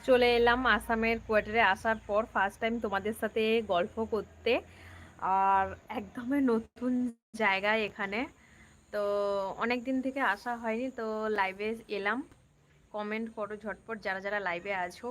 চলে এলাম আসামের কোয়ার্টারে আসার পর ফার্স্ট টাইম তোমাদের সাথে গল্প করতে। আর একদমই নতুন জায়গায় এখানে। তো অনেক দিন থেকে আসা হয়নি, তো লাইভে এলাম। কমেন্ট করো ঝটপট যারা যারা লাইভে আছো।